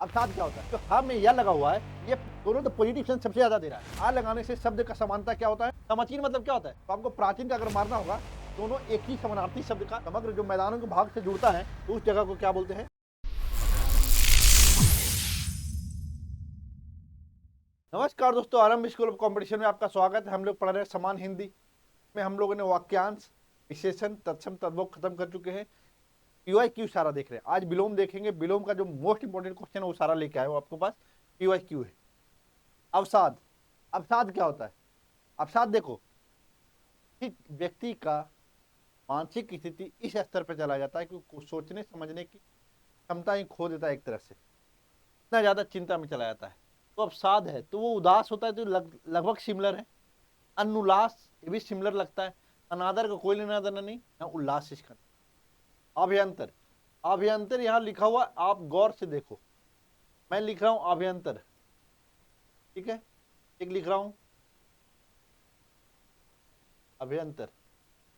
अर्थात क्या होता है? तो हाँ में या लगा हुआ है, ये दोनों तो पॉजिटिव सेंस सबसे ज्यादा दे रहा है। आ लगाने से शब्द का समानता क्या होता है? समाचीन मतलब क्या होता है? तो आपको प्राचीन का अगर मारना होगा, दोनों एक ही समानार्थी शब्द का समग्र जो मैदानों के भाग से जुड़ता है, तो उस जगह को क्या बोलते हैं? नमस्कार दोस्तों, आरंभ स्कूल ऑफ कॉम्पिटिशन में आपका स्वागत है। हम लोग पढ़ रहे हैं समान हिंदी में। हम लोगों ने वाक्यांश, विशेषण, तत्सम, तद्भव खत्म कर चुके हैं। PYQ सारा देख रहे हैं। आज विलोम देखेंगे। विलोम का जो मोस्ट इंपोर्टेंट क्वेश्चन है वो सारा लेके आए हो आपके पास। PYQ है। अवसाद, अवसाद क्या होता है? अवसाद देखो, कि व्यक्ति का मानसिक स्थिति इस स्तर पर चला जाता है कि कुछ सोचने समझने की क्षमता ही खो देता है एक तरह से, इतना ज्यादा चिंता में चला जाता है। तो अवसाद है तो वो उदास होता है, तो लगभग सिमिलर है। अनुल्लास, ये भी सिमिलर लगता है। अनादर का कोई लेना देना नहीं, यहाँ उल्लास इसका। अभ्यंतर, अभ्यंतर यहाँ लिखा हुआ, आप गौर से देखो। मैं लिख रहा हूं अभ्यंतर, ठीक है, एक लिख रहा हूं अभ्यंतर,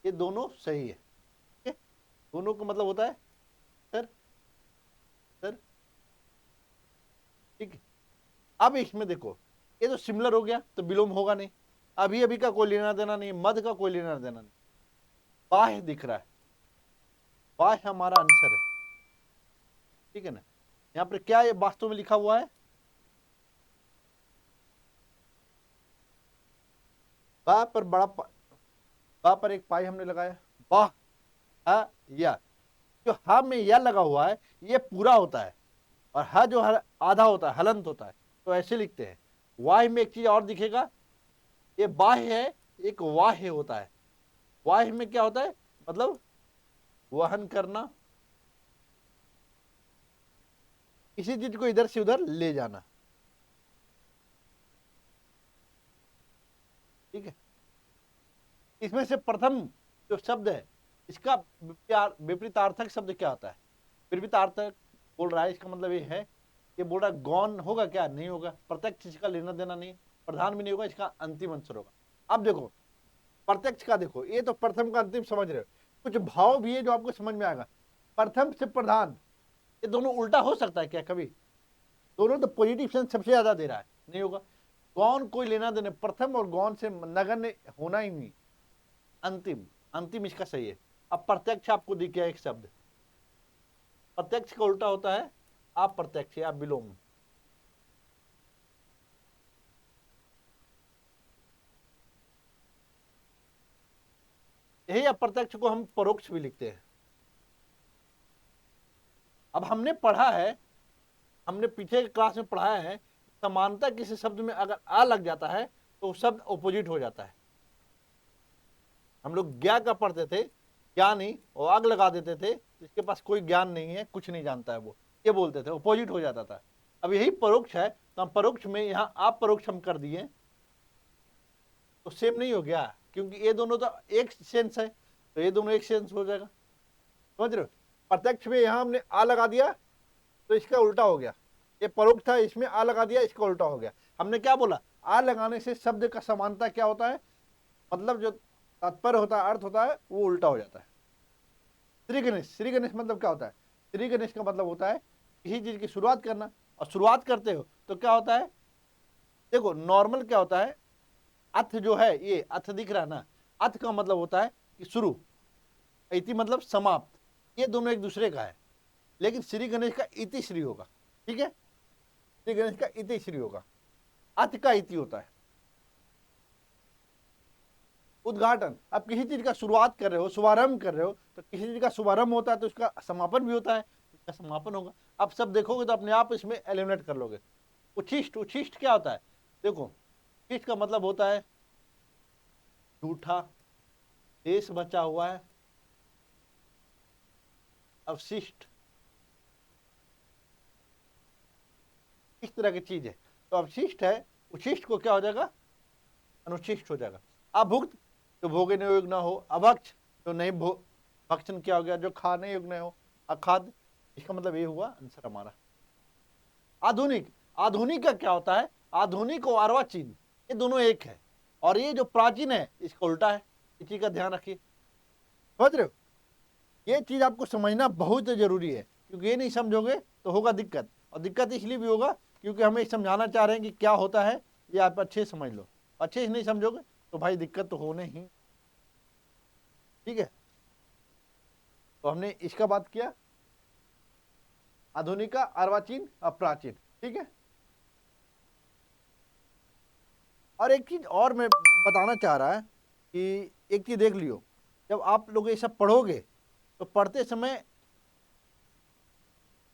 ये दोनों सही है, ठीक है। दोनों का मतलब होता है सर, सर, ठीक है। अब इसमें देखो, ये तो सिमिलर हो गया तो विलोम होगा नहीं। अभी अभी का कोई लेना देना नहीं, मध का कोई लेना देना नहीं। बाह्य दिख रहा है, बाह्य हमारा आंसर है, ठीक है ना। यहाँ पर क्या ये वास्तव में लिखा हुआ है? बा पर बड़ा बा पर एक पाई हमने लगाया। वाह, या जो हा में या लगा हुआ है ये पूरा होता है, और हा जो आधा होता है हलंत होता है, तो ऐसे लिखते हैं। वाह में एक चीज और दिखेगा, ये बाह्य है, एक वाह्य होता है। वाह्य में क्या होता है? मतलब वहन करना, किसी चीज को इधर से उधर ले जाना, ठीक है। इसमें से प्रथम जो शब्द है, इसका विपरीतार्थक शब्द क्या होता है? विपरीतार्थक बोल रहा है, इसका मतलब ये है, ये बोल रहा है गौण होगा क्या? नहीं होगा। प्रत्यक्ष इसका लेना देना नहीं, प्रधान भी नहीं होगा, इसका अंतिम आंसर होगा। अब देखो प्रत्यक्ष का, देखो ये तो प्रथम का अंतिम समझ रहे हो, कुछ भाव भी है जो आपको समझ में आएगा। प्रथम से प्रधान, ये दोनों उल्टा हो सकता है क्या कभी? दोनों तो पॉजिटिव सेंस सबसे ज्यादा दे रहा है, नहीं होगा। गौण कोई लेना देना, प्रथम और गौण से नगण्य होना ही नहीं। अंतिम, अंतिम इसका सही है। अब प्रत्यक्ष आपको दिख गया एक शब्द, प्रत्यक्ष का उल्टा होता है अप्रत्यक्ष या विलोम। यही अप्रत्यक्ष को हम परोक्ष भी लिखते हैं। अब हमने पढ़ा है, हमने पीछे क्लास में पढ़ाया है, समानता किसी शब्द में अगर आ लग जाता है तो शब्द ऑपोजिट हो जाता है। हम लोग ज्ञा का पढ़ते थे, ज्ञानी, और आग लगा देते थे जिसके पास कोई ज्ञान नहीं है, कुछ नहीं जानता है, वो ये बोलते थे, ऑपोजिट हो जाता था। अब यही परोक्ष है, तो हम परोक्ष में यहाँ आप परोक्ष हम कर दिए तो सेम नहीं हो गया, क्योंकि ये दोनों तो एक सेंस है, तो ये दोनों एक सेंस हो जाएगा, समझ रहे हो। प्रत्यक्ष में यहाँ हमने आ लगा दिया तो इसका उल्टा हो गया। ये परोक्ष था, इसमें आ लगा दिया, इसका उल्टा हो गया। हमने क्या बोला? आ लगाने से शब्द का समानता क्या होता है? मतलब जो तात्पर्य होता है, अर्थ होता है, वो उल्टा हो जाता है। श्री गणेश, श्री गणेश मतलब क्या होता है? श्री गणेश का मतलब होता है किसी चीज की शुरुआत करना, और शुरुआत करते हो तो क्या होता है? देखो नॉर्मल क्या होता है, अथ जो है, ये अथ दिख रहा है ना, अथ का मतलब होता है कि शुरू, इति मतलब समाप्त, ये दोनों एक दूसरे का है। लेकिन श्री गणेश का इति श्री होगा, ठीक है। श्री गणेश का इति श्री होगा, अथ का इति होता है। उद्घाटन, आप किसी चीज का शुरुआत कर रहे हो, शुभारंभ कर रहे हो, तो किसी चीज का शुभारंभ होता है तो उसका समापन भी होता है, उसका समापन होगा। आप सब देखोगे तो अपने आप इसमें एलिमिनेट कर लोगे। उच्छिष्ट, उच्छिष्ट क्या होता है? देखो, उच्छिष्ट का मतलब होता है झूठा, शेष बचा हुआ है, अवशिष्ट, इस तरह की चीज है, तो अवशिष्ट है। उच्छिष्ट को क्या हो जाएगा? अनुच्छिष्ट हो जाएगा। अभुक्त, जो भोगने योग्य ना हो। अभक्ष, जो नहीं भक्षण क्या हो गया? जो खाने योग्य नहीं हो। अखाद्य, इसका मतलब ये हुआ आंसर हमारा। आधुनिक, आधुनिक का क्या होता है? आधुनिक और अर्वाचीन, ये दोनों एक है, और ये जो प्राचीन है इसका उल्टा है। इस चीज का ध्यान रखिए, समझ रहे हो। ये चीज आपको समझना बहुत जरूरी है, क्योंकि ये नहीं समझोगे तो होगा दिक्कत। और दिक्कत इसलिए भी होगा क्योंकि हमें समझाना चाह रहे हैं कि क्या होता है, ये आप अच्छे से समझ लो। अच्छे से नहीं समझोगे तो भाई दिक्कत तो होने ही। ठीक है, तो हमने इसका बात किया, आधुनिक का, अर्वाचीन और प्राचीन। ठीक है, और एक चीज और मैं बताना चाह रहा है कि एक चीज देख लियो, जब आप लोग ये सब पढ़ोगे तो पढ़ते समय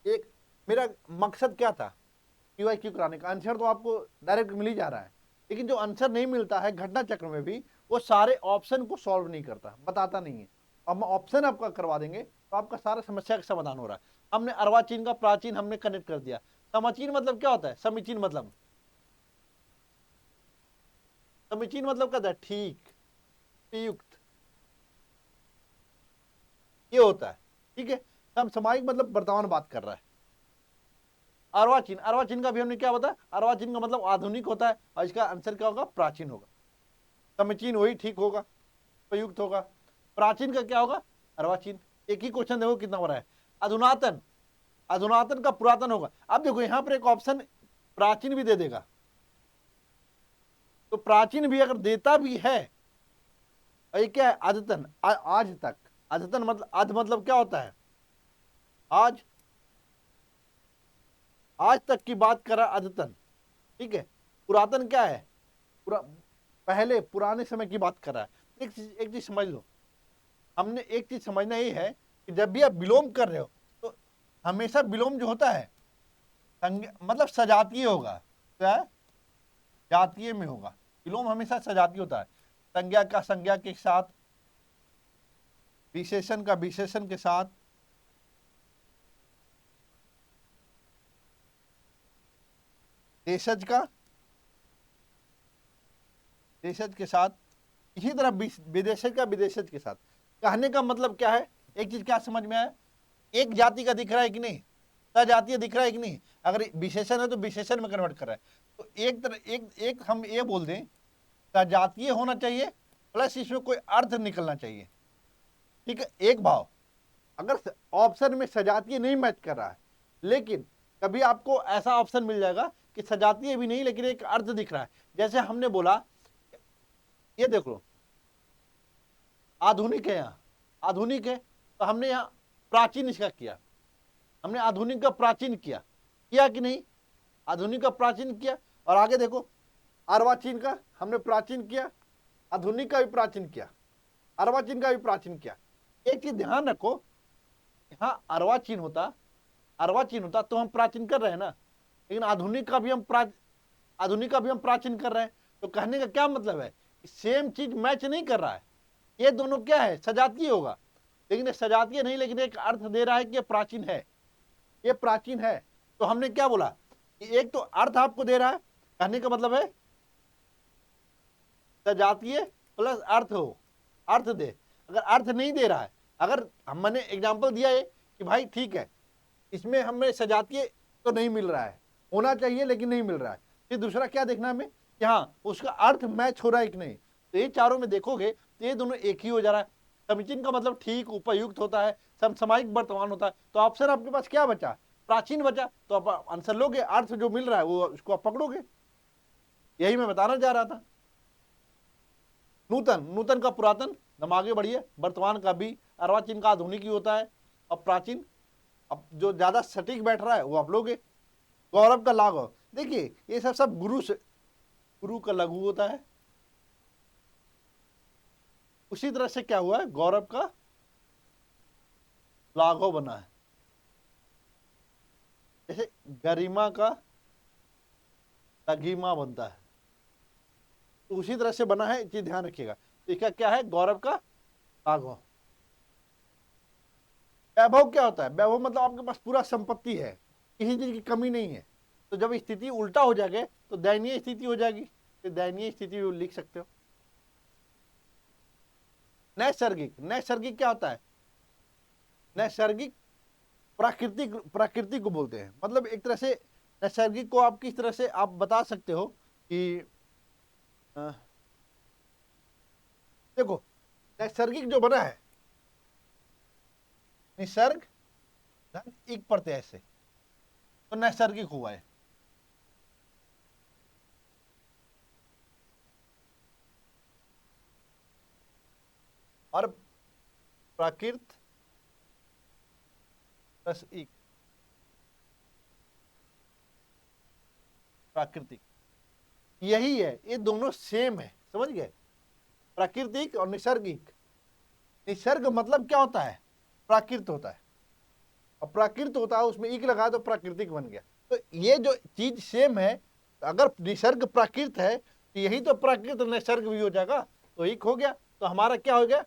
एक मेरा मकसद क्या था, QIQ कराने का। आंसर तो आपको डायरेक्ट मिल ही जा रहा है, लेकिन जो आंसर नहीं मिलता है घटना चक्र में भी, वो सारे ऑप्शन को सॉल्व नहीं करता, बताता नहीं है। अब हम ऑप्शन आपका करवा देंगे तो आपका सारा समस्या का समाधान हो रहा है। हमने अर्वाचीन का प्राचीन हमने कनेक्ट कर दिया। समीचीन मतलब क्या होता है? समीचीन मतलब, समीचीन मतलब क्या होता है? ठीक, उपयुक्त, ये होता है। ठीक है, समसामयिक मतलब वर्तमान बात कर रहा है। अर्वाचीन, अर्वाचीन का भी हमने क्या बताया? अर्वाचीन का मतलब आधुनिक होता है, और इसका आंसर क्या होगा? प्राचीन होगा। समीचीन वही ठीक होगा, उपयुक्त होगा। प्राचीन का क्या होगा? अर्वाचीन। एक ही क्वेश्चन देखो कितना बड़ा है। अधुनातन, अधुनातन का पुरातन होगा। अब देखो यहां पर एक ऑप्शन प्राचीन भी दे देगा, तो प्राचीन भी अगर देता भी है, ये क्या है? अद्यतन, आज तक। अद्यतन मतलब, अध मतलब क्या होता है? आज, आज तक की बात कर रहा अद्यतन। ठीक है, पुरातन क्या है? पुरा, पहले पुराने समय की बात कर रहा है। एक चीज समझ लो, हमने एक चीज समझना ये है कि जब भी आप विलोम कर रहे हो तो हमेशा विलोम जो होता है मतलब सजातीय होगा। क्या है? जातीय में होगा। विलोम हमेशा सजातीय होता है, संज्ञा का संज्ञा के साथ, विशेषण का विशेषण के साथ, देशज का देशज के साथ, इसी तरह विदेशज का विदेशज के साथ। कहने का मतलब क्या है? एक चीज क्या समझ में आया? एक जाति का दिख रहा है कि नहीं? सजातीय दिख रहा है कि नहीं? अगर विशेषण है तो विशेषण में कन्वर्ट कर रहा है। तो एक तरह एक हम ये बोल दें, सजातीय होना चाहिए प्लस इसमें कोई अर्थ निकलना चाहिए। ठीक है, एक भाव। अगर ऑप्शन में सजातीय नहीं मैच कर रहा है, लेकिन कभी आपको ऐसा ऑप्शन मिल जाएगा कि सजातीय भी नहीं लेकिन एक अर्थ दिख रहा है। जैसे हमने बोला, ये देख लो, आधुनिक है, यहाँ आधुनिक है, तो हमने यहाँ प्राचीन इसका किया। हमने आधुनिक का प्राचीन किया, किया कि नहीं? आधुनिक का प्राचीन किया। और आगे देखो, अर्वाचीन का हमने प्राचीन किया, आधुनिक का भी प्राचीन किया, अर्वाचीन का भी प्राचीन किया। एक चीज ध्यान रखो, यहाँ अर्वाचीन होता तो हम प्राचीन कर रहे हैं ना, लेकिन आधुनिक का भी हम आधुनिक का भी हम प्राचीन कर रहे हैं। तो कहने का क्या मतलब है? सेम चीज मैच नहीं कर रहा है। ये दोनों क्या है? सजातीय होगा, लेकिन सजातीय नहीं, लेकिन एक अर्थ दे रहा है कि ये प्राचीन है, ये प्राचीन है। तो हमने क्या बोला कि एक तो अर्थ आपको दे रहा है, कहने का मतलब है सजातीय प्लस अर्थ हो, अर्थ दे। अगर अर्थ नहीं दे रहा है, अगर मैंने एग्जांपल दिया है कि भाई ठीक है, इसमें हमें सजातीय तो नहीं मिल रहा है, होना चाहिए लेकिन नहीं मिल रहा है, फिर दूसरा क्या देखना हमें कि हाँ उसका अर्थ मैच हो रहा है कि नहीं। तो ये चारों में देखोगे तो ये दोनों एक ही हो जा रहा है। समीचीन का मतलब ठीक, उपयुक्त होता है, समसामयिक वर्तमान होता है। तो ऑप्शन आपके पास क्या बचा? प्राचीन बचा। तो आप आंसर लोगे, अर्थ जो मिल रहा है वो उसको आप पकड़ोगे। यही मैं बताना चाह रहा था। नूतन, नूतन का पुरातन, हम आगे बढ़िए। वर्तमान का भी, अर्वाचीन का आधुनिक ही होता है, अब प्राचीन। अब जो ज्यादा सटीक बैठ रहा है वो आप लोगे। गौरव का लाघव, देखिए ये सब सब गुरु से, गुरु का लघु होता है। उसी तरह से क्या हुआ है? गौरव का लाघव बना है। जैसे गरिमा का लघिमा बनता है, तो उसी तरह से बना है, चीज ध्यान रखिएगा। तो इसका क्या है? गौरव का लाघव। वैभव क्या होता है? वैभव मतलब आपके पास पूरा संपत्ति है, किसी चीज की कमी नहीं है। तो जब स्थिति उल्टा हो जाएगी तो दयनीय स्थिति हो जाएगी, तो दयनीय स्थिति लिख सकते हो। नैसर्गिक, नैसर्गिक क्या होता है? नैसर्गिक प्राकृतिक, प्रकृति को बोलते हैं। मतलब एक तरह से नैसर्गिक को आप किस तरह से आप बता सकते हो कि अ, देखो नैसर्गिक जो बना है, निसर्ग धन एक प्रत्यय से, तो तो नैसर्गिक हुआ है। और प्राकृत प्लस इक प्राकृतिक, यही है, ये दोनों सेम है, समझ गए? प्राकृतिक और निसर्गिक। निसर्ग मतलब क्या होता है? प्राकृत होता है, और प्राकृत होता है उसमें इक लगा तो प्राकृतिक बन गया। तो ये जो चीज सेम है, अगर निसर्ग प्राकृत है तो यही तो प्राकृत नैसर्ग भी हो जाएगा, तो इक हो गया। तो हमारा क्या हो गया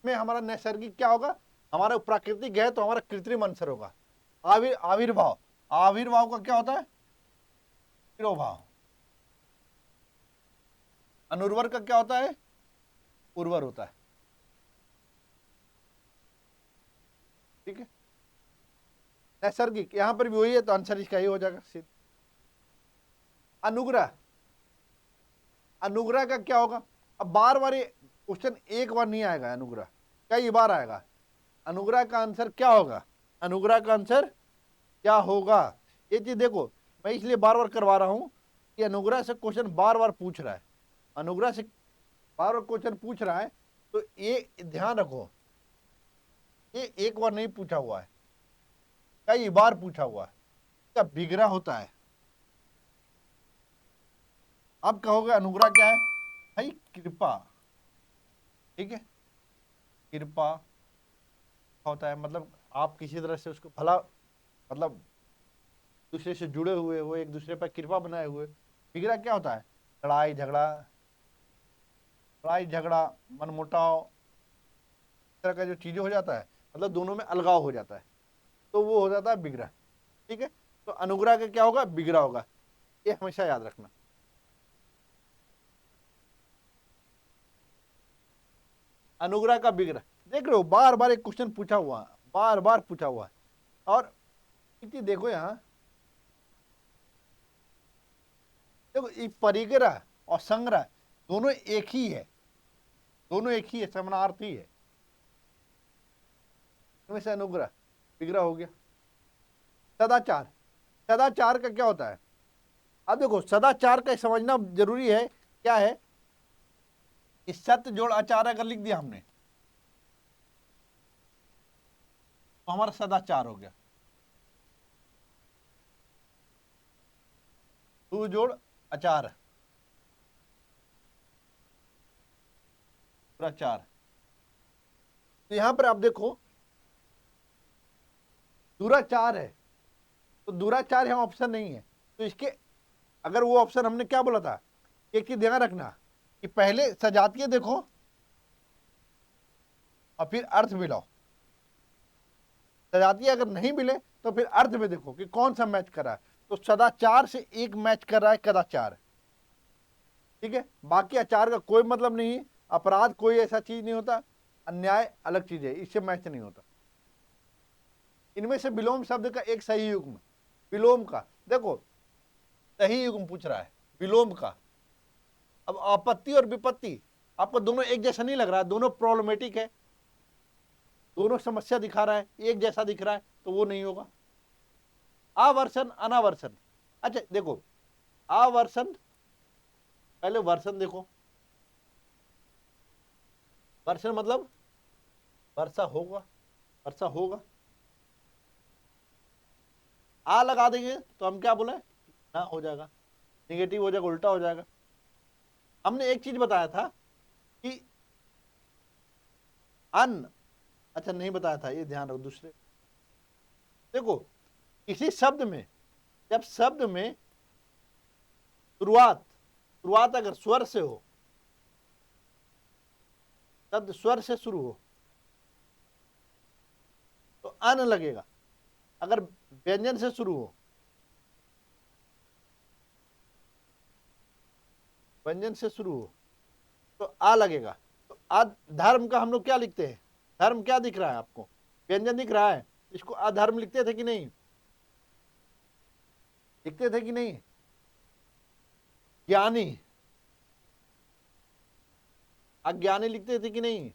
में, हमारा नैसर्गिक क्या होगा? हमारा प्राकृतिक है तो हमारा कृत्रिम आंसर होगा। आविर्भाव, आविर्भाव का क्या होता है? तिरोभाव। अनुर्वर का क्या होता है? उर्वर होता है। ठीक है, नैसर्गिक यहां पर भी वही है, तो आंसर इसका ही हो जाएगा सिद्ध। अनुग्रह, अनुग्रह का क्या होगा? अब बार बार ये क्वेश्चन एक बार नहीं आएगा, अनुग्रह कई बार आएगा। अनुग्रह का आंसर क्या होगा? अनुग्रह का आंसर क्या होगा? ये चीज देखो, मैं इसलिए बार बार करवा रहा हूं कि अनुग्रह से क्वेश्चन बार बार पूछ रहा है, अनुग्रह से बार बार क्वेश्चन पूछ रहा है, तो ये ध्यान रखो, ये एक बार नहीं पूछा हुआ है, कई बार पूछा हुआ है, इसका विग्रह होता है। अब कहोगे अनुग्रह क्या है? भाई कृपा, ठीक है, कृपा होता है, मतलब आप किसी तरह से उसको भला, मतलब दूसरे से जुड़े हुए हो, एक दूसरे पर कृपा बनाए हुए। विग्रह क्या होता है? लड़ाई झगड़ा, लड़ाई झगड़ा, मनमुटाव, इस तरह का जो चीजें हो जाता है, मतलब दोनों में अलगाव हो जाता है, तो वो हो जाता है विग्रह। ठीक है, तो अनुग्रह का क्या होगा? विग्रह होगा, ये हमेशा याद रखना। अनुग्रह का विग्रह, देख रहे हो बार बार एक क्वेश्चन पूछा हुआ है, बार बार पूछा हुआ है। और देखो यहाँ, देखो ये परिग्रह और संग्रह दोनों एक ही है, दोनों एक ही है, समानार्थी है। इनमें से अनुग्रह विग्रह हो गया। सदाचार, सदाचार का क्या होता है? अब देखो सदाचार का समझना जरूरी है। क्या है? इस सत्य जोड़ आचार अगर लिख दिया हमने तो हमारा सदाचार हो गया। तू जोड़ आचार, दुराचार। तो यहां पर आप देखो दुराचार है, तो दुराचार यहां ऑप्शन नहीं है, तो इसके अगर वो ऑप्शन हमने क्या बोला था, एक चीज ध्यान रखना कि पहले सजातीय देखो और फिर अर्थ मिलाओ। सजातीय अगर नहीं मिले तो फिर अर्थ में देखो कि कौन सा मैच कर रहा है। तो सदाचार से एक मैच कर रहा है कदाचार, ठीक है, बाकी आचार का कोई मतलब नहीं है। अपराध कोई ऐसा चीज नहीं होता, अन्याय अलग चीज है, इससे मैच नहीं होता। इनमें से विलोम शब्द का एक सही युग्म, विलोम का देखो सही युग्म पूछ रहा है विलोम का। अब आपत्ति और विपत्ति आपको दोनों एक जैसा नहीं लग रहा है, दोनों प्रॉब्लमेटिक है, दोनों समस्या दिखा रहा है, एक जैसा दिख रहा है, तो वो नहीं होगा। आवर्षण अनावर्षण, अच्छा देखो आवर्षण, पहले वर्षण देखो, वर्षण मतलब वर्षा होगा, वर्षा होगा। आ लगा देंगे तो हम क्या बोले? ना हो जाएगा, निगेटिव हो जाएगा, उल्टा हो जाएगा। हमने एक चीज बताया था कि अन, अच्छा नहीं बताया था, ये ध्यान रखो। दूसरे देखो किसी शब्द में, जब शब्द में शुरुआत, शुरुआत अगर स्वर से हो, शब्द स्वर से शुरू हो तो अन लगेगा। अगर व्यंजन से शुरू हो, व्यंजन से शुरू हो तो आ लगेगा। तो आ धर्म का हम लोग क्या लिखते हैं? धर्म क्या दिख रहा है आपको? व्यंजन दिख रहा है, इसको अधर्म लिखते थे कि नहीं? लिखते थे कि नहीं? ज्ञानी, अज्ञानी लिखते थे कि नहीं?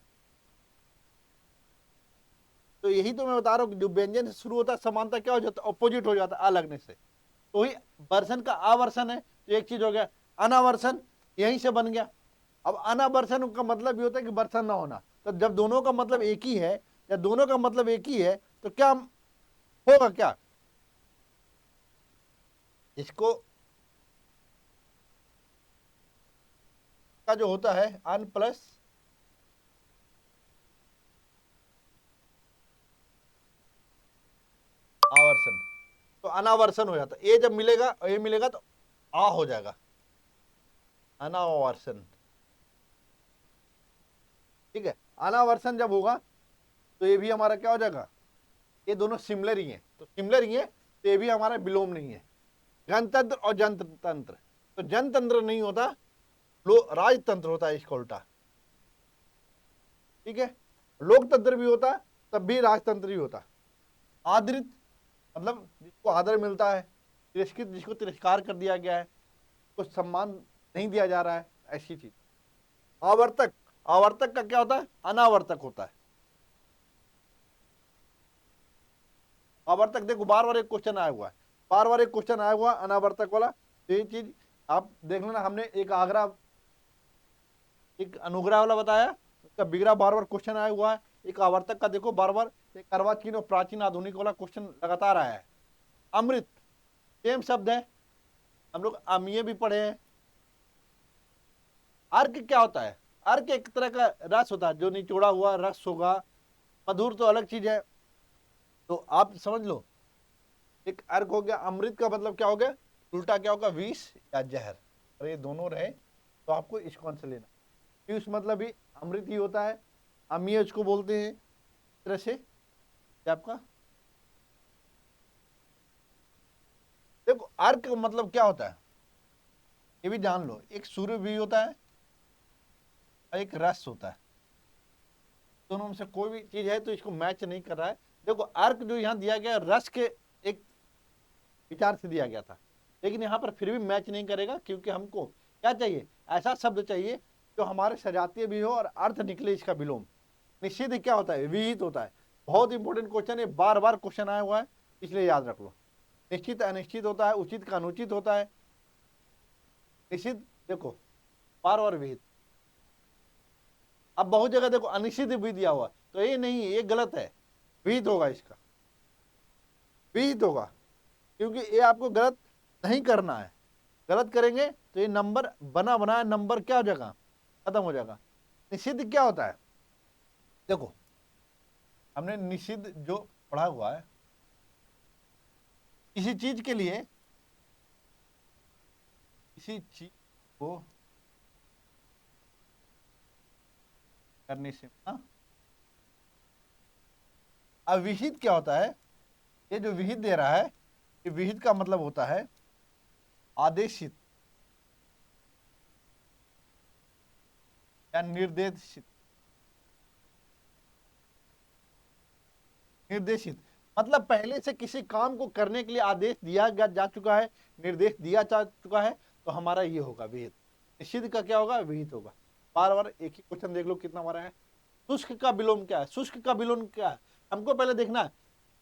तो यही तो मैं बता रहा हूँ, जो व्यंजन से शुरू होता है समानता क्या हो जाता है? अपोजिट हो जाता है आ लगने से। तो वही वर्षन का आवर्षण है, तो एक चीज हो गया। अनावर्षण यहीं से बन गया। अब अनावर्षण का मतलब ये होता है कि वर्षण ना होना। तो जब दोनों का मतलब एक ही है, या दोनों का मतलब एक ही है, तो क्या होगा, क्या इसको का जो होता है अन प्लस आवर्षण, तो अनावर्षण हो जाता है। ए जब मिलेगा और ए मिलेगा तो आ हो जाएगा, अनावर्षण। ठीक है, अनावर्षण जब होगा तो ये भी हमारा क्या हो जाएगा, ये दोनों सिमिलर ही हैं, तो सिमिलर ही है, तो ये भी हमारा विलोम नहीं है। गणतंत्र और जनतंत्र, तो जनतंत्र नहीं होता, राजतंत्र होता है इसका उल्टा। ठीक है, लोकतंत्र भी होता तब भी राजतंत्र ही होता। आदरित मतलब जिसको आदर मिलता है, तिरस्कृत जिसको तिरस्कार कर दिया गया है, कुछ सम्मान नहीं दिया जा रहा है, ऐसी चीज। आवर्तक, आवर्तक का क्या होता है, अनावर्तक होता है। आवर्तक देखो बार बार एक क्वेश्चन आया हुआ है, बार बार एक क्वेश्चन आया हुआ अनावर्तक वाला। तो ये चीज आप देख लेना, हमने एक आगरा एक अनुग्रह वाला बताया, उसका बिगड़ा बार बार क्वेश्चन आया हुआ है। एक आवर्तक का देखो बार बार, एक अर्वाचीन और प्राचीन आधुनिक वाला क्वेश्चन लगातार आया है। अमृत सेम शब्द है, हम लोग अमीय भी पढ़े हैं। अर्क क्या होता है, अर्क एक तरह का रस होता है, जो निचोड़ा हुआ रस होगा। मधुर तो अलग चीज है, तो आप समझ लो। एक अर्क हो गया, अमृत का मतलब क्या हो गया, उल्टा क्या होगा, विष या जहर। और ये दोनों रहे तो आपको इसको आंसर लेना। विष मतलब भी अमृत ही होता है, अमीय उसको बोलते हैं तरह से। क्या आपका देखो अर्क का मतलब क्या होता है, ये भी जान लो। एक सूर्य भी होता है और एक रस होता है, दोनों में से कोई भी चीज है तो इसको मैच नहीं कर रहा है। देखो अर्क जो यहाँ दिया गया रस के एक विचार से दिया गया था, लेकिन यहाँ पर फिर भी मैच नहीं करेगा, क्योंकि हमको क्या चाहिए, ऐसा शब्द चाहिए जो हमारे सजातीय भी हो और अर्थ निकले इसका विलोम। निश्चित क्या होता है, विहित होता है। बहुत इंपॉर्टेंट क्वेश्चन है, बार बार क्वेश्चन आया हुआ है, इसलिए याद रख लो। निश्चित अनिश्चित होता है, उचित का अनुचित होता है। निश्चित देखो बार बार विहित। अब बहुत जगह देखो अनिश्चित भी दिया हुआ, तो ये नहीं, ये गलत है, विहित होगा इसका, विहित होगा। क्योंकि ये आपको गलत नहीं करना है, गलत करेंगे तो ये नंबर बना बनाया नंबर क्या हो जाएगा, खत्म हो जाएगा। निषिद्ध क्या होता है, देखो हमने निषिद्ध जो पढ़ा हुआ है, किसी चीज के लिए, किसी चीज को करने से हाँ। अब विहित क्या होता है, ये जो विहित दे रहा है, ये विहित का मतलब होता है आदेशित या निर्देशित। निर्देशित मतलब पहले से किसी काम को करने के लिए आदेश दिया जा चुका है, निर्देश दिया जा चुका है, तो हमारा ये होगा विहित। निषिद्ध का क्या होगा, विहित होगा। बार बार एक ही क्वेश्चन देख लो कितना बार है। शुष्क का विलोम क्या है, शुष्क का विलोम क्या है, हमको पहले देखना है।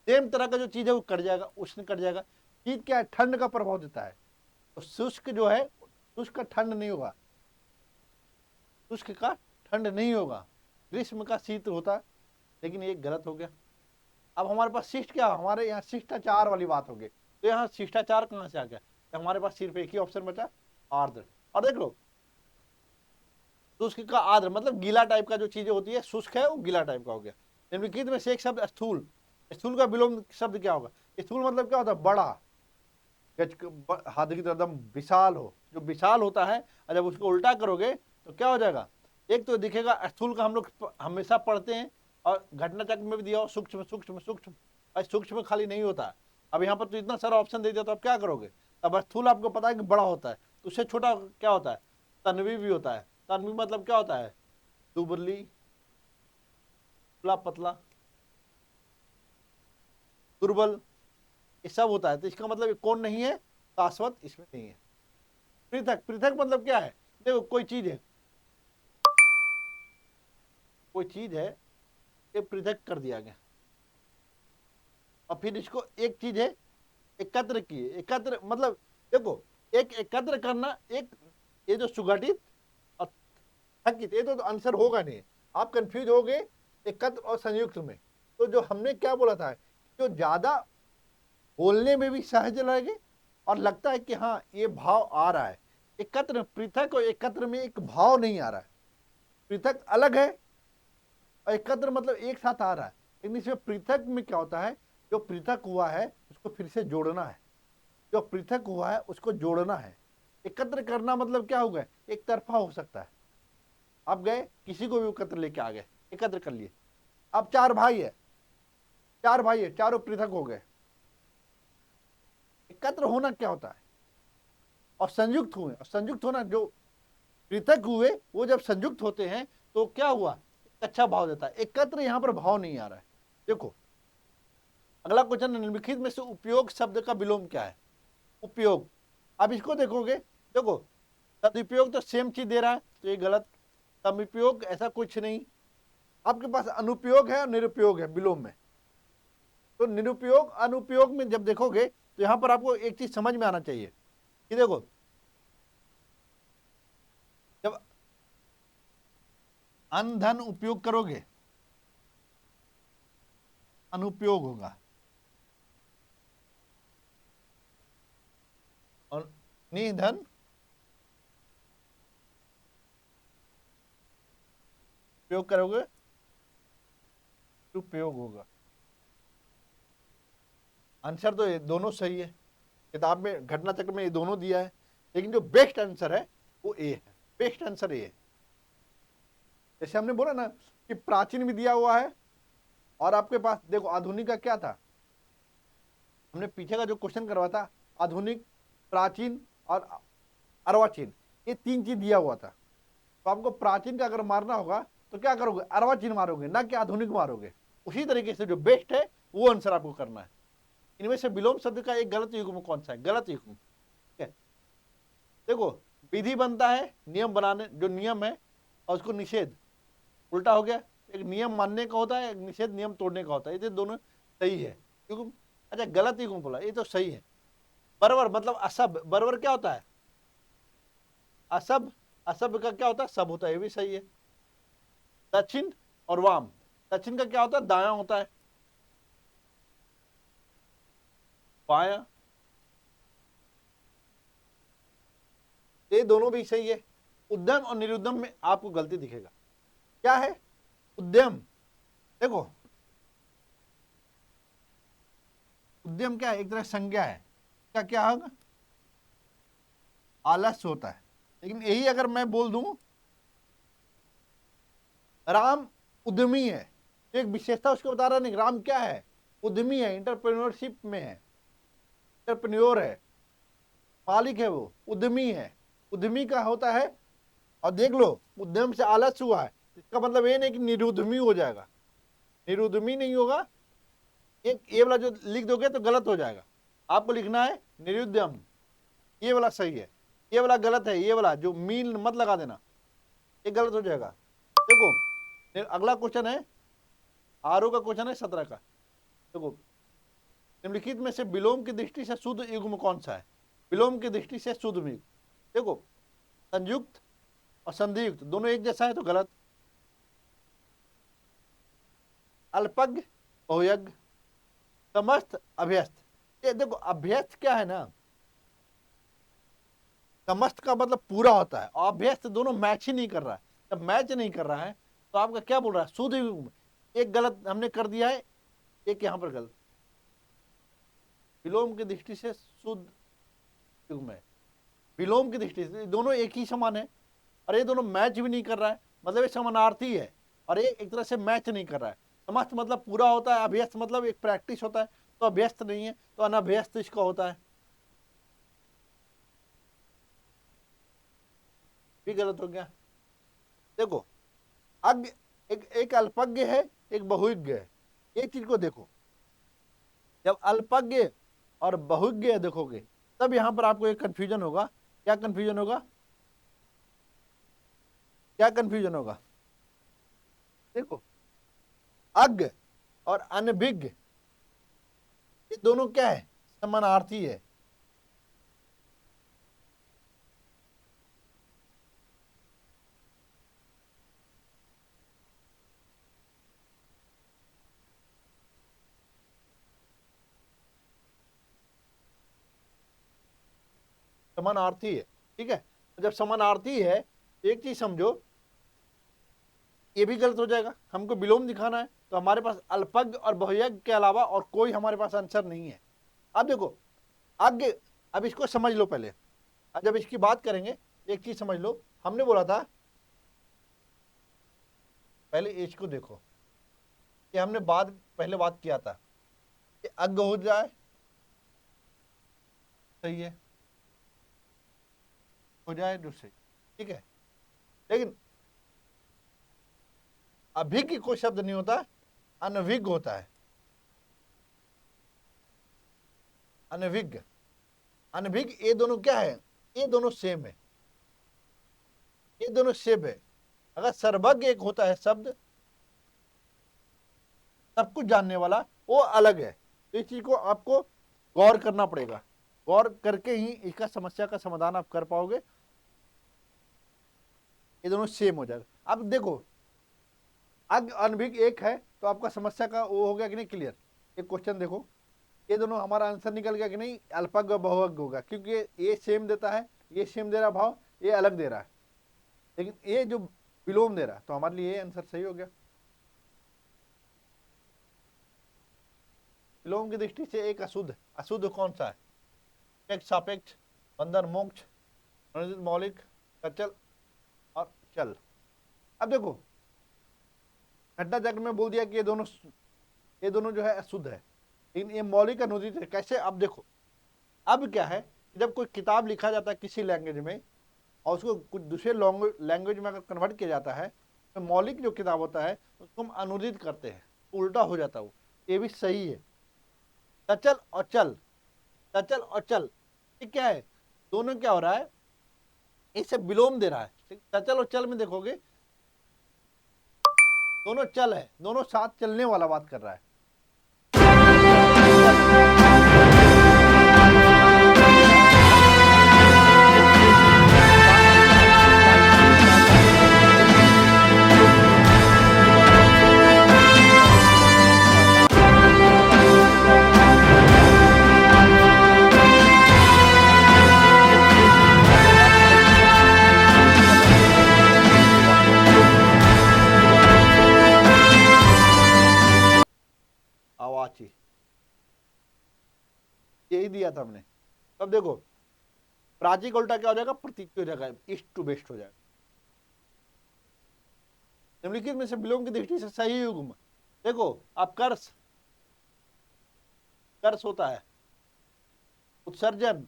सेम तरह का जो चीज है वो कट जाएगा, उष्ण कट जाएगा। चीज क्या है, ठंड का प्रभाव देता है, तो शुष्क जो है, शुष्क का ठंड नहीं होगा, शुष्क का ठंड नहीं होगा, ग्रीष्म का शीत होता है। लेकिन ये गलत हो गया। अब हमारे पास शिष्ट क्या, हमारे यहाँ शिष्टाचार वाली बात होगी, तो यहाँ शिष्टाचार कहाँ से आ गया, तो हमारे पास सिर्फ एक ही ऑप्शन बचा, आर्द्र। और देख लो शुष्क का आर्द्र मतलब गीला टाइप का जो चीजें होती है, शुष्क है वो गीला टाइप का हो गया। निम्नलिखित में से एक शब्द स्थूल, स्थूल का विलोम शब्द क्या होगा, स्थूल मतलब क्या होता है, बड़ा, हाथ की तरह एकदम विशाल हो, जो विशाल होता है। और जब उसको उल्टा करोगे तो क्या हो जाएगा, एक तो दिखेगा स्थूल का, हम लोग हमेशा पढ़ते हैं और घटना चक्र में भी दिया हो सूक्ष्म सूक्ष्म सूक्ष्म, और सूक्ष्म खाली नहीं होता। अब यहाँ पर तो इतना सारा ऑप्शन दे दिया, तो आप क्या करोगे। अब स्थूल आपको पता है कि बड़ा होता है, तो उससे छोटा क्या होता है, तन्वी भी होता है। तन्वी मतलब क्या होता है, दुबली, पतला, दुर्बल, ये सब होता है। तो इसका मतलब ये कौन नहीं है, शाश्वत इसमें नहीं है। पृथक, पृथक मतलब क्या है, देखो कोई चीज है, कोई चीज है, ये पृथक कर दिया गया, और फिर इसको एक चीज है एकत्र किए, एकत्र मतलब देखो, एक एकत्र करना, एक ये जो सुगठित और थकित, ये तो आंसर होगा नहीं, आप कंफ्यूज हो गए एकत्र और संयुक्त में। तो जो हमने क्या बोला था, जो ज्यादा बोलने में भी सहज लगे और लगता है कि हाँ ये भाव आ रहा है, एकत्र पृथक और एकत्र में एक भाव नहीं आ रहा है, पृथक अलग है और एकत्र मतलब एक साथ आ रहा है। लेकिन इसमें पृथक में क्या होता है, जो पृथक हुआ है उसको फिर से जोड़ना है, जो पृथक हुआ है उसको जोड़ना है। एकत्र करना मतलब क्या होगा, एक तरफा हो सकता है, आप गए किसी को भी एकत्र लेके आ गए, एकत्र कर लिए, अब चार भाई है, चार भाई है, चारों पृथक हो गए। एकत्र होना क्या होता है, और संयुक्त हुए, और संयुक्त होना, जो पृथक हुए वो जब संयुक्त होते हैं तो क्या हुआ, अच्छा भाव देता है। एकत्र यहां पर भाव नहीं आ रहा है। देखो अगला क्वेश्चन, निम्नलिखित में से उपयोग शब्द का विलोम क्या है। उपयोग, अब इसको देखोगे, देखो सदुपयोग तो सेम चीज दे रहा है तो ये गलत, समुपयोग ऐसा कुछ नहीं, आपके पास अनुपयोग है और निरुपयोग है विलोम में। तो निरुपयोग अनुपयोग में जब देखोगे तो यहां पर आपको एक चीज समझ में आना चाहिए कि देखो, जब अन धन उपयोग करोगे अनुपयोग होगा, और निधन उपयोग करोगे उपयोग होगा। आंसर तो ये दोनों सही है, किताब में घटना चक्र में ये दोनों दिया है, लेकिन जो बेस्ट आंसर है वो ए है, बेस्ट आंसर ए है। जैसे हमने बोला ना कि प्राचीन भी दिया हुआ है, और आपके पास देखो आधुनिक का क्या था, हमने पीछे का जो क्वेश्चन करवा था, आधुनिक, प्राचीन और अर्वाचीन, ये तीन चीज दिया हुआ था। तो आपको प्राचीन का अगर मारना होगा तो क्या करोगे, अर्वाचीन मारोगे, ना कि आधुनिक मारोगे। उसी तरीके से जो बेस्ट है वो आंसर आपको करना है। इनमें से विलोम शब्द का एक गलत युग्म कौन सा है, गलत युग्म, ठीक है। देखो विधि बनता है नियम बनाने, जो नियम है, और उसको निषेध, उल्टा हो गया, एक नियम मानने का होता है, एक निषेध नियम तोड़ने का होता है, ये दोनों सही है युग्म। अच्छा गलत युग्म बोला, ये तो सही है। बर्बर मतलब असभ, बर्बर क्या होता है, असभ, असभ का क्या होता है, सब होता है, ये भी सही है। दक्षिण और वाम, दक्षिण का क्या होता है, दाया होता है, बाया, ये दोनों भी सही है। उद्यम और निरुद्यम में आपको गलती दिखेगा, क्या है उद्यम, देखो उद्यम क्या है, एक तरह संज्ञा है, क्या क्या होगा, आलस्य होता है। लेकिन यही अगर मैं बोल दूं राम उद्यमी है, तो एक विशेषता उसको बता रहा नहीं, राम क्या है, उद्यमी है, इंटरप्रेन्योरशिप में है, इंटरप्रेन्योर है, मालिक है, वो उद्यमी है, उद्यमी का होता है। और देख लो उद्यम से आलस्य हुआ है, इसका मतलब ये नहीं कि निरुद्यमी हो जाएगा, निरुद्यमी नहीं होगा। एक ये वाला जो लिख दोगे तो गलत हो जाएगा, आपको लिखना है निरुद्यम, ये वाला सही है, ये वाला गलत है, ये वाला जो मीन मत लगा देना, ये गलत हो जाएगा। देखो अगला क्वेश्चन है, आरओ का क्वेश्चन है 17 का। देखो निम्नलिखित में से विलोम की दृष्टि से शुद्ध युग्म कौन सा है, विलोम की दृष्टि से शुद्ध युग्म, देखो संयुक्त और संधियुक्त दोनों एक जैसा है तो गलत। अल्पज्ञ बहुयज्ञ, समस्त अभ्यस्त, ये देखो अभ्यस्त क्या है ना, समस्त का मतलब पूरा होता है, और अभ्यस्त दोनों मैच ही नहीं कर रहा है। जब मैच नहीं कर रहा है तो आपका क्या बोल रहा है, शुद्ध युग्म, एक गलत हमने कर दिया है, एक यहां पर गलत। विलोम की दृष्टि से शुद्ध युग्म है, विलोम की दृष्टि से दोनों एक ही समान है, और ये दोनों मैच भी नहीं कर रहा है, मतलब ये समानार्थी है, और ये एक तरह से मैच नहीं कर रहा है। समस्त मतलब पूरा होता है, अभ्यस्त मतलब एक प्रैक्टिस होता है, तो अभ्यस्त नहीं है, तो अनभ्यस्त इसका होता है, भी गलत हो गया। देखो अज्ञ, एक अल्पज्ञ है, एक बहुज्ञ है, एक चीज को देखो, जब अल्पज्ञ और बहुज्ञ देखोगे तब यहां पर आपको एक कंफ्यूजन होगा, क्या कंफ्यूजन होगा, क्या कंफ्यूजन होगा, देखो अज्ञ और अनभिज्ञ, ये दोनों क्या है, समानार्थी है। समानार्थी है, ठीक है। जब समानार्थी है, एक चीज समझो, ये भी गलत हो जाएगा। हमको विलोम दिखाना है तो हमारे पास अल्पज्ञ और बहुयज्ञ के अलावा और कोई हमारे पास आंसर नहीं है। अब देखो आगे, अब इसको समझ लो पहले। जब इसकी बात करेंगे, एक चीज समझ लो, हमने बोला था, पहले एज को देखो, कि हमने पहले बात किया था कि अज्ञ हो जाए, सही है, हो जाए जो सही, ठीक है। लेकिन अभिज्ञ कोई शब्द नहीं होता, अनभिज्ञ होता है। अनभिज्ञ, अनभिज्ञ, ये दोनों क्या है? ये दोनों सेम है, ये दोनों सेम है। अगर सर्वज्ञ एक होता है शब्द, सब कुछ जानने वाला, वो अलग है। तो इस चीज को आपको गौर करना पड़ेगा, गौर करके ही इसका समस्या का समाधान आप कर पाओगे। ये दोनों सेम हो जाएगा। अब देखो अज्ञ अनभिज्ञ एक है, तो आपका समस्या का वो हो गया कि नहीं क्लियर। एक क्वेश्चन देखो, ये दोनों हमारा आंसर निकल गया कि नहीं, अल्पज्ञ बहुअज्ञ होगा, क्योंकि ये सेम देता है, ये सेम दे रहा भाव, ये अलग दे रहा है, लेकिन ये जो विलोम दे रहा है, तो हमारे लिए ये आंसर सही हो गया। विलोम की दृष्टि से एक अशुद्ध, अशुद्ध कौन सा है? एक सापेक्ष, बंधन मोक्ष, अनुदित मौलिक, सचल और चल। अब देखो घटना चक्र में बोल दिया कि ये दोनों जो है अशुद्ध है, लेकिन ये मौलिक अनुदित है। कैसे? अब देखो, अब क्या है, जब कोई किताब लिखा जाता है किसी लैंग्वेज में और उसको कुछ दूसरे लैंग्वेज में अगर कन्वर्ट किया जाता है, तो मौलिक जो किताब होता है उसको हम अनुदित करते हैं, उल्टा हो जाता है वो। ये भी सही है। सचल और चल, सचल और चल, ये क्या है? दोनों क्या हो रहा है, इसे विलोम दे रहा है। सचल और चल में देखोगे दोनों चल है, दोनों साथ चलने वाला बात कर रहा है। आवाची, यही दिया था हमने। अब देखो प्राचीक उल्टा क्या हो जाएगा, प्रतीक हो जाएगा, ईस्ट टू वेस्ट हो जाएगा। निम्नलिखित में से विलोम की दृष्टि से सही युग्म, देखो अब कर्ष, कर्ष होता है, उत्सर्जन,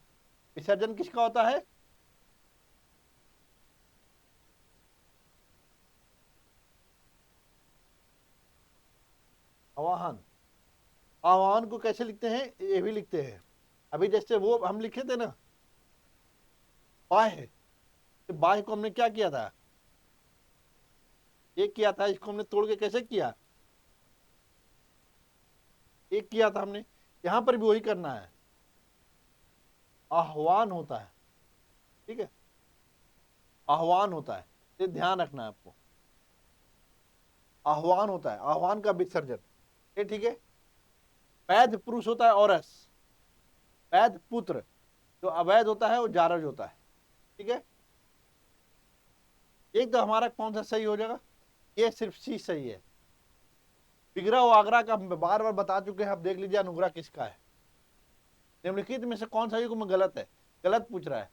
विसर्जन किसका होता है? आवाहन। आवाहन को कैसे लिखते हैं? ये भी लिखते हैं। अभी जैसे वो हम लिखे थे ना बाह्य, तो बाह्य को हमने क्या किया था, एक किया था, इसको हमने तोड़ के कैसे किया, एक किया था हमने। यहां पर भी वही करना है, आह्वान होता है, ठीक है, आह्वान होता है, ये ध्यान रखना है आपको। आह्वान होता है, आह्वान का विसर्जन, ये ठीक है। वैध पुरुष होता है औरस, वैध पुत्र, जो अवैध होता है वो जारज होता है, ठीक है। एक तो हमारा कौन सा सही हो जाएगा, ये सिर्फ सी सही है। विग्रह और आग्रह का हम बार बार बता चुके हैं, आप देख लीजिए अनुग्रह किसका है। निम्नलिखित में से कौन सा युग्म गलत है? गलत पूछ रहा है।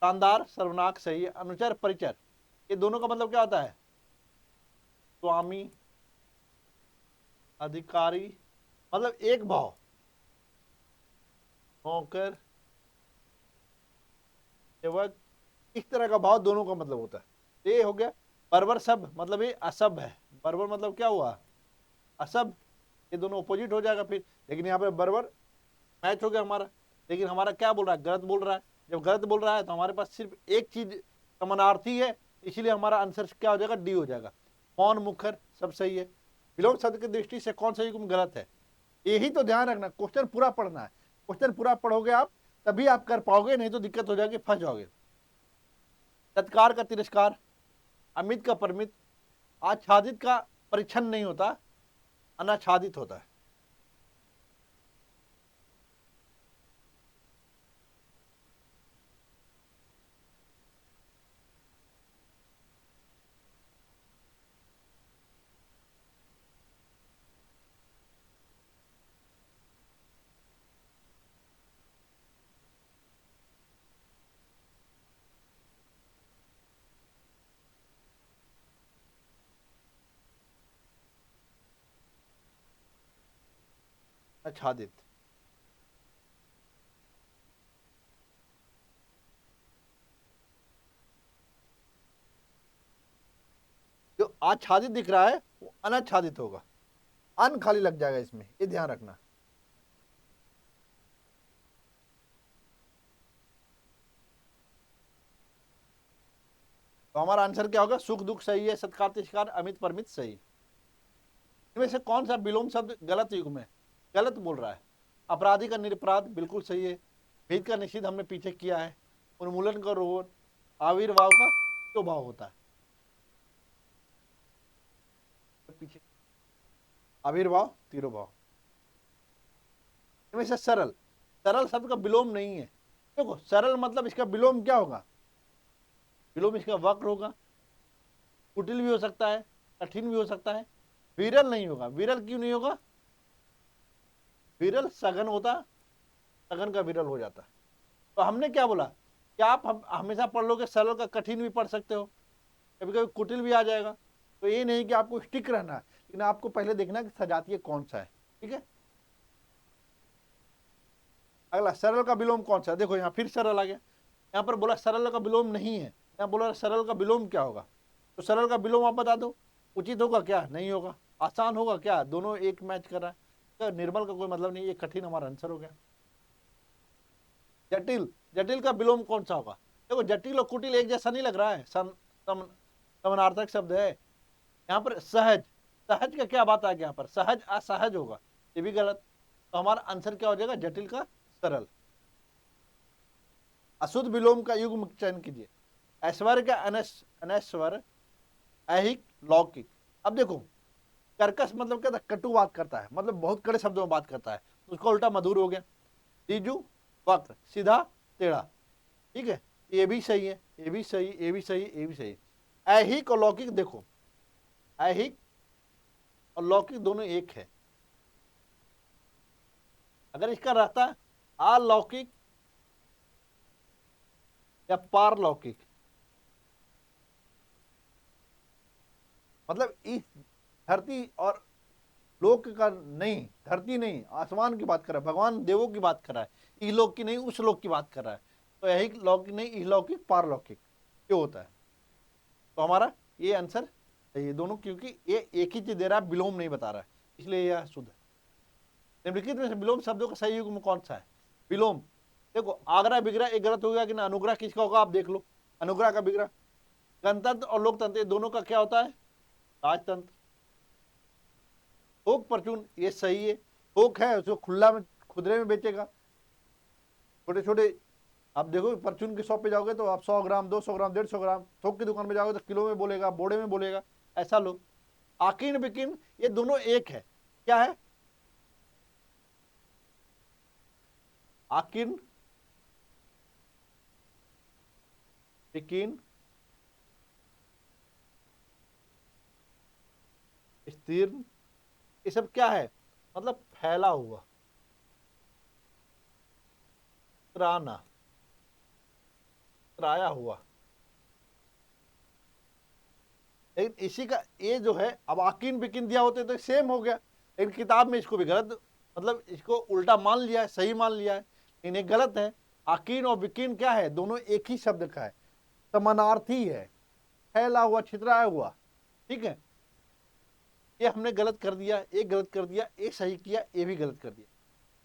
शानदार, सर्वनाक सही है। अनुचर, परिचर, ये दोनों का मतलब क्या होता है? स्वामी, अधिकारी, मतलब एक भाव, नौकर, सेवक, इस तरह का भाव दोनों का मतलब होता है। ये हो गया। बर्बर सब मतलब ये असभ है, बर्बर मतलब क्या हुआ, असभ, ये दोनों अपोजिट हो जाएगा फिर। लेकिन यहाँ पे बर्बर मैच हो गया हमारा, लेकिन हमारा क्या बोल रहा है, गलत बोल रहा है। जब गलत बोल रहा है तो हमारे पास सिर्फ एक चीज समानार्थी है, इसीलिए हमारा आंसर क्या हो जाएगा, डी हो जाएगा। मौन, मुखर, सब सही है। विलोम शब्द की दृष्टि से कौन सा युग्म गलत है, यही तो ध्यान रखना, क्वेश्चन पूरा पढ़ना है। क्वेश्चन पूरा पढ़ोगे आप तभी आप कर पाओगे, नहीं तो दिक्कत हो जाएगी, फंस जाओगे। तत्कार का तिरस्कार, अमित का परमित, आच्छादित का परीक्षण नहीं होता, अनाच्छादित होता है। आच्छादित, जो आच्छादित दिख रहा है वो अनाच्छादित होगा, अन खाली लग जाएगा इसमें, ये ध्यान रखना। तो हमारा आंसर क्या होगा? सुख दुख सही है, सत्कार तिरस्कार अमित परमित सही। इनमें से कौन सा विलोम शब्द गलत युग में गलत बोल रहा है? अपराधी का निरपराध बिल्कुल सही है। भेद का निषेध हमने पीछे किया है। उन्मूलन का रोध, आविर्भाव का तो भाव होता है पीछे, आविर्भाव तिरोभाव। इनमें से सरल, सरल शब्द का विलोम नहीं है। देखो सरल मतलब इसका विलोम क्या होगा? विलोम इसका वक्र होगा, कुटिल भी हो सकता है, कठिन भी हो सकता है, विरल नहीं होगा। विरल क्यों नहीं होगा? विरल सघन होता, सघन का विरल हो जाता। तो हमने क्या बोला? क्या आप हम हमेशा पढ़ लोगे सरल का कठिन भी पढ़ सकते हो, कभी कभी कुटिल भी आ जाएगा। तो ये नहीं कि आपको स्टिक रहना है, लेकिन आपको पहले देखना कि सजातीय कौन सा है। ठीक है, अगला सरल का विलोम कौन सा है? देखो यहाँ फिर सरल आ गया। यहाँ पर बोला सरल का विलोम नहीं है, यहाँ बोला सरल का विलोम क्या होगा? तो सरल का विलोम आप बता दो, उचित होगा क्या? नहीं होगा। आसान होगा क्या? दोनों एक मैच कर रहा है, तो निर्मल का कोई मतलब नहीं, ये कठिन हमारा आंसर हो गया। जटिल, जटिल का विलोम कौन सा होगा? देखो जटिल और कुटिल एक जैसा नहीं लग रहा है, समानार्थक शब्द है। यहाँ पर सहज, सहज का क्या बात आ गया? यहाँ पर सहज असहज होगा, ये भी गलत। तो हमारा आंसर क्या हो जाएगा? जटिल का सरल। अशुद्ध विलोम का युग्म चयन कीजिए। ऐश्वर्य का अनैश्वर, ऐहिक, लौकिक। अब देखो कर्कश मतलब क्या था? कटु बात करता है, मतलब बहुत कड़े शब्दों में बात करता है, उसका उल्टा मधुर हो गया। तीजु वक्र, सीधा टेढ़ा। ठीक है, ये भी सही है, ये भी सही, ये भी सही, ये भी सही। ऐहिक और लौकिक, देखो ऐहिक और लौकिक दोनों एक है। अगर इसका रहता अलौकिक या पारलौकिक, मतलब इस धरती और लोक का नहीं, धरती नहीं आसमान की बात कर रहा है, भगवान देवों की बात कर रहा है, इहलोक की नहीं उस लोक की बात कर रहा है। तो यही लौकिक नहीं, इहलौकिक पारलौकिक ये होता है। तो हमारा ये आंसर सही है दोनों, क्योंकि ये एक ही चीज दे रहा है, विलोम नहीं बता रहा है, इसलिए यह शुद्ध है। निम्नलिखित में से विलोम शब्दों का सही युग्म कौन सा है? विलोम, देखो आगरा विग्रह एक गलत हो गया कि ना, अनुग्रह किसका होगा? आप देख लो, अनुग्रह का विग्रह। गणतंत्र और लोकतंत्र दोनों का क्या होता है? राजतंत्र। थोक परचून ये सही है, थोक है उसको खुला में खुदरे में बेचेगा, छोटे छोटे। आप देखो परचून की शॉप पे जाओगे तो आप 100 ग्राम, 200 ग्राम, 150 ग्राम, थोक की दुकान में जाओगे तो किलो में बोलेगा, बोड़े में बोलेगा, ऐसा लो। आकीर्ण बिकीर्ण ये दोनों एक है, क्या है? आकीर्ण बिकीर्ण स्तीर्ण, ये सब क्या है? मतलब फैला हुआ, त्राना, त्राया हुआ। लेकिन इसी का ये जो है, अब आकीन बिकिन दिया होते तो सेम हो गया, लेकिन किताब में इसको भी गलत, मतलब इसको उल्टा मान लिया है, सही मान लिया है, लेकिन ये गलत है। आकीन और बिकिन क्या है? दोनों एक ही शब्द का है, समानार्थी है, फैला हुआ, छितराया हुआ। ठीक है, ये हमने गलत कर दिया, ये गलत कर दिया, ये सही किया, ये भी गलत कर दिया।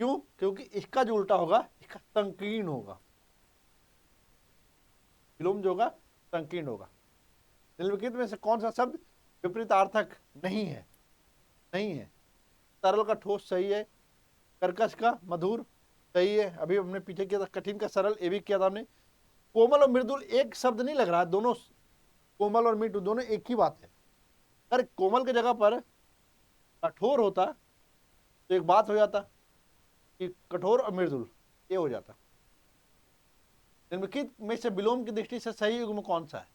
क्यों? क्योंकि इसका जो उल्टा होगा इसका संकीर्ण होगा, विलोम जो होगा संकीर्ण होगा। निम्नलिखित में से कौन सा शब्द विपरीतार्थक नहीं है? नहीं है। तरल का ठोस सही है, कर्कश का मधुर, सही है। अभी हमने पीछे किया था कठिन का सरल, ये भी किया था हमने। कोमल और मृदुल एक शब्द नहीं लग रहा है, दोनों कोमल और मृदुल दोनों एक ही बात है। अगर कोमल की जगह पर कठोर होता तो एक बात हो जाता कि कठोर और मृदुल, ये हो जाता। निम्नलिखित में से विलोम की दृष्टि से सही युग्म कौन सा है?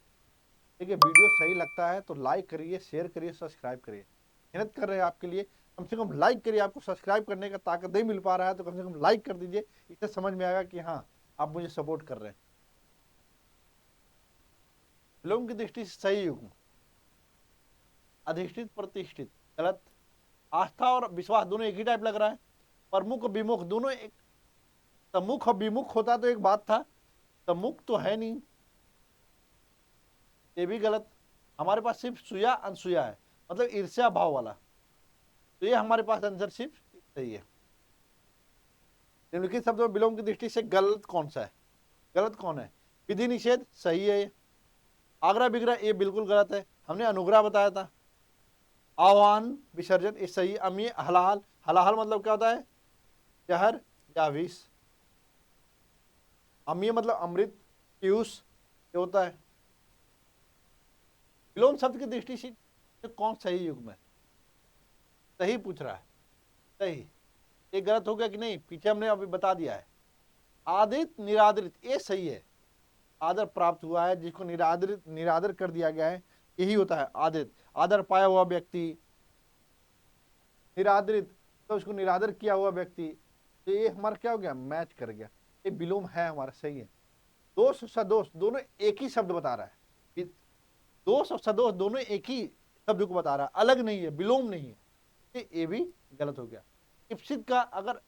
देखिए, वीडियो सही लगता है तो लाइक करिए, शेयर करिए, सब्सक्राइब करिए। मेहनत कर रहे हैं आपके लिए, कम से कम लाइक करिए। आपको सब्सक्राइब करने का ताकत नहीं मिल पा रहा है तो कम से कम लाइक कर दीजिए, इससे समझ में आएगा कि हाँ आप मुझे सपोर्ट कर रहे हैं। विलोम की दृष्टि से सही युग्म अधिष्ठित प्रतिष्ठित, गलत। आस्था और विश्वास दोनों एक ही टाइप लग रहा है। प्रमुख और विमुख दोनों एक, सम्मुख और विमुख होता तो एक बात था, सम्मुख तो है नहीं, ये भी गलत। हमारे पास सिर्फ सुया अनसुया है, मतलब ईर्ष्या भाव वाला, तो ये हमारे पास आंसर सिर्फ सही है। निम्नलिखित शब्दों में विलोम की दृष्टि से गलत कौन सा है? गलत कौन है? विधि निषेध सही है ये। आग्रह विग्रह ये बिल्कुल गलत है, हमने अनुग्रह बताया था। आह्वान विसर्जन ये सही। अमीय हलाहल, हलाहल मतलब क्या होता है? जहर या विष। अमीय मतलब अमृत, पीयूष ये होता है। विलोम शब्द की दृष्टि से तो कौन सही युग्म है? सही पूछ रहा है, सही। ये गलत हो गया कि नहीं? पीछे हमने अभी बता दिया है। आदरित निरादरित ये सही है। आदर प्राप्त हुआ है, जिसको निरादरित निरादर कर दिया गया है, यही होता है आदरित। आदर पाया हुआ व्यक्ति, निरादरित तो उसको निरादर किया हुआ व्यक्ति, तो ये हमारा क्या हो गया? मैच कर गया, ये विलोम है हमारा, सही है। दोष और सदोष दोनों एक ही शब्द बता रहा है, दोष और सदोष दोनों एक ही शब्द को बता रहा है, अलग नहीं है, विलोम नहीं है, ये भी गलत हो गया। इप्सित का अगर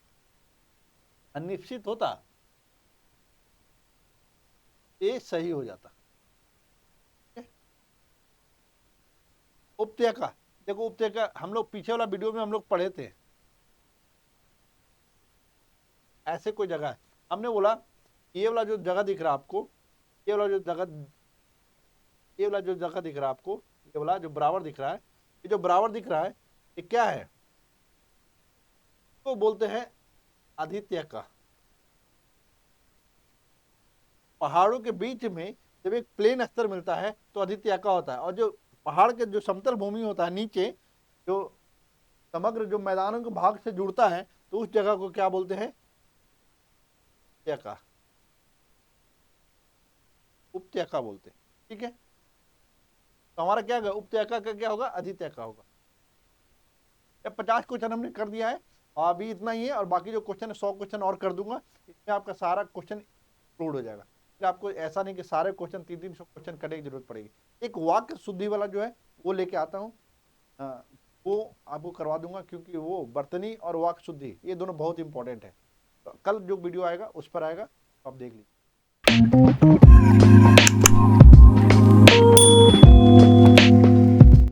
अनिप्सित होता ये सही हो जाता। उपत्यका, देखो उपत्यका हम लोग पीछे वाला वीडियो में हम लोग पढ़े थे। ऐसे कोई जगह है, हमने बोला ये वाला जो जगह दिख रहा है आपको, ये वाला जो जगह, ये वाला जो जगह दिख रहा है आपको, ये वाला जो बराबर दिख रहा है, ये जो बराबर दिख रहा है ये क्या है? तो बोलते हैं अधित्यका। पहाड़ों के बीच में जब एक प्लेन स्तर मिलता है तो अधित्यका होता है, और जो पहाड़ के जो समतल भूमि होता है नीचे, जो समग्र जो मैदानों के भाग से जुड़ता है, तो उस जगह को क्या बोलते हैं? उपत्यका, उपत्यका बोलते हैं। ठीक है, तो हमारा क्या होगा? उपत्यका का क्या होगा? अधित्यका होगा। 50 क्वेश्चन हमने कर दिया है, और अभी इतना ही है, और बाकी जो क्वेश्चन है 100 क्वेश्चन और कर दूंगा, इसमें आपका सारा क्वेश्चन इंक्लूड हो जाएगा। फिर आपको ऐसा नहीं कि सारे क्वेश्चन 300 क्वेश्चन करने की जरूरत पड़ेगी। एक वाक्य शुद्धि वाला जो है वो लेके आता हूँ, वो आपको करवा दूंगा, क्योंकि वो वर्तनी और वाक्य शुद्धि ये दोनों बहुत इंपॉर्टेंट है। तो कल जो वीडियो आएगा उस पर आएगा, तो आप देख लीजिए।